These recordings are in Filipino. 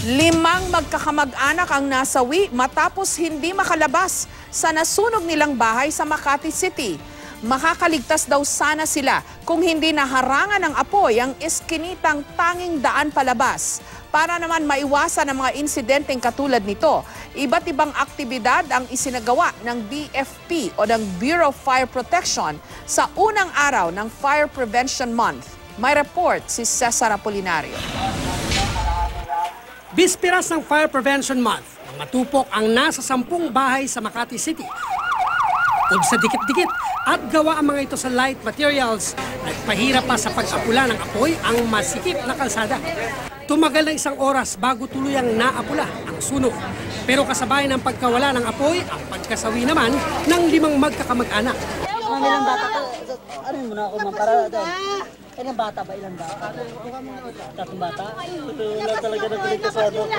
Limang magkakamag-anak ang nasawi matapos hindi makalabas sa nasunog nilang bahay sa Makati City. Makakaligtas daw sana sila kung hindi naharangan ng apoy ang iskinitang tanging daan palabas. Para naman maiwasan ang mga insidenteng katulad nito, iba't ibang aktibidad ang isinagawa ng BFP o ng Bureau of Fire Protection sa unang araw ng Fire Prevention Month. May report si Cesar Apolinario. Bispiras ng Fire Prevention Month, matupok ang nasa 10 bahay sa Makati City. Ug sa dikit-dikit at gawa ang mga ito sa light materials, nagpahirap pa sa pag-apula ng apoy ang masikip na kalsada. Tumagal na 1 oras bago tuluyang naapula ang sunog. Pero kasabay ng pagkawala ng apoy, ang pagkasawi naman ng 5 magkakamag-anak. Ilang bata ka? Ano mo na ako para doon? Ilang bata ba? Ilang bata? 3 bata? Wala talaga nagkaligtasado ko.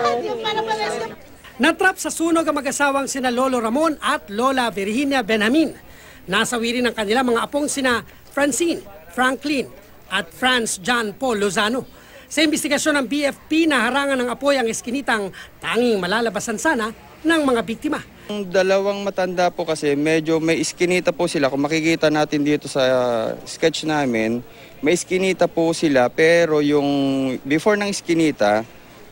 Natrap sa sunog ang mag-asawang sina Lolo Ramon at Lola Virginia Benjamin. Nasawi rin ang kanilang mga apong sina Francine, Franklin at Franz John Paul Lozano. Sa investigasyon ng BFP, naharangan ng apoy ang iskinitang tanging malalabasan sana ng mga biktima. Ang dalawang matanda po kasi medyo may iskinita po sila. Kung makikita natin dito sa sketch namin, may iskinita po sila pero yung before ng iskinita,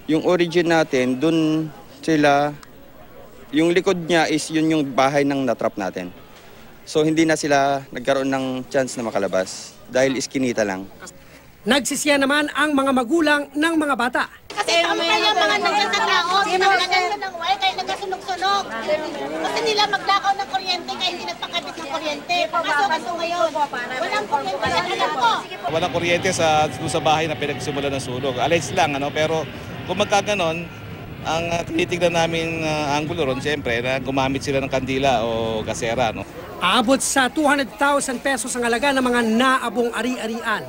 yung origin natin, dun sila, yung likod niya is yun yung bahay ng natrap natin. So hindi na sila nagkaroon ng chance na makalabas dahil iskinita lang. Nagsisiya naman ang mga magulang ng mga bata. Kasi kami pa yung mga nagtatao, ginagalan ng wire kaya nagkasunog-sunog. Kasi nila maglakaw ng kuryente kaya hindi nagpakabit ng kuryente. Kaso ngayon, walang kuryente sa anak ko. Walang kuryente sa bahay na pinagsimula ng sunog. Alleged lang, pero kung magkaganon, ang tinitignan namin angulo ron, siyempre, na gumamit sila ng kandila o gasera. Aabot sa 200,000 pesos ang halaga ng mga naabong ari-arian.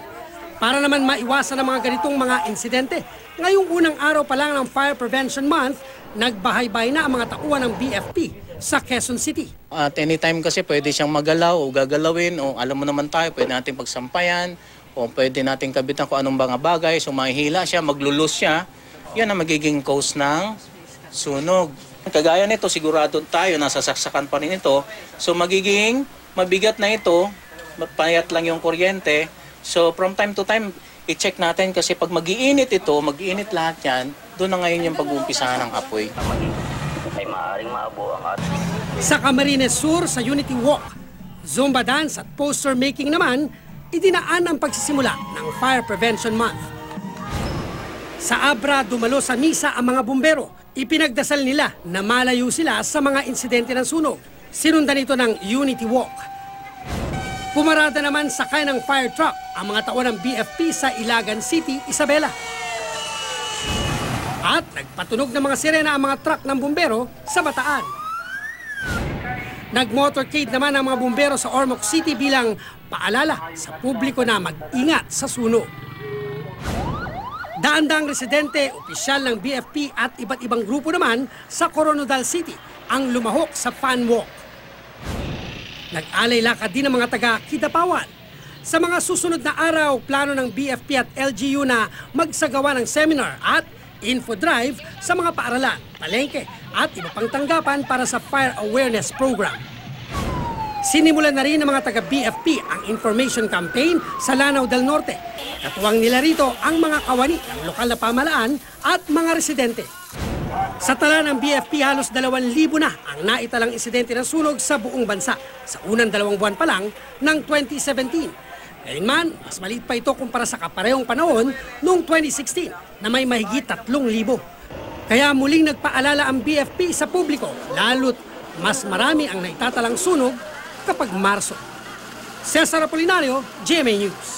Para naman maiwasan ang mga ganitong mga insidente, ngayong unang araw pa lang ng Fire Prevention Month, nagbahay-bahay na ang mga tauhan ng BFP sa Quezon City. At anytime kasi pwede siyang magalaw o gagalawin o alam mo naman tayo, pwede natin pagsampayan o pwede natin kabitan kung anong mga bagay. So mahihila siya, maglulus siya, yan ang magiging cause ng sunog. Kagaya nito, sigurado tayo, nasasaksakan pa rin ito. So magiging mabigat na ito, payat lang yung kuryente. So from time to time, i-check natin kasi pag mag-iinit ito, mag-iinit lahat yan, doon na ngayon yung pag-uumpisahan ng apoy. Ay maaaring maabo ang ating. Sa Camarines Sur, sa Unity Walk, Zumba dance at poster making naman, idinaan ang pagsisimula ng Fire Prevention Month. Sa Abra, dumalo sa misa ang mga bumbero. Ipinagdasal nila na malayo sila sa mga insidente ng sunog. Sinundan ito ng Unity Walk. Pumarada naman sakay ng fire truck ang mga tao ng BFP sa Ilagan City, Isabela. At nagpatunog ng mga sirena ang mga truck ng bumbero sa Bataan. Nag-motorcade naman ang mga bumbero sa Ormoc City bilang paalala sa publiko na mag-ingat sa sunog. Daan-daang residente, opisyal ng BFP at iba't ibang grupo naman sa Coronadal City ang lumahok sa Fan Walk. Nag-alay lakad din ang mga taga-Kidapawan. Sa mga susunod na araw, plano ng BFP at LGU na magsagawa ng seminar at info drive sa mga paaralan, palengke at iba pang tanggapan para sa fire awareness program. Sinimulan na rin ng mga taga-BFP ang information campaign sa Lanao del Norte. Katuwang nila rito ang mga kawani ng lokal na pamahalaan at mga residente. Sa tala ng BFP, halos 2,000 na ang naitalang insidente ng sunog sa buong bansa sa unang 2 buwan pa lang ng 2017. Gayunman, mas maliit pa ito kumpara sa kaparehong panahon noong 2016 na may mahigit 3,000. Kaya muling nagpaalala ang BFP sa publiko, lalo't mas marami ang naitatalang sunog kapag Marso. Cesar Apolinario, GMA News.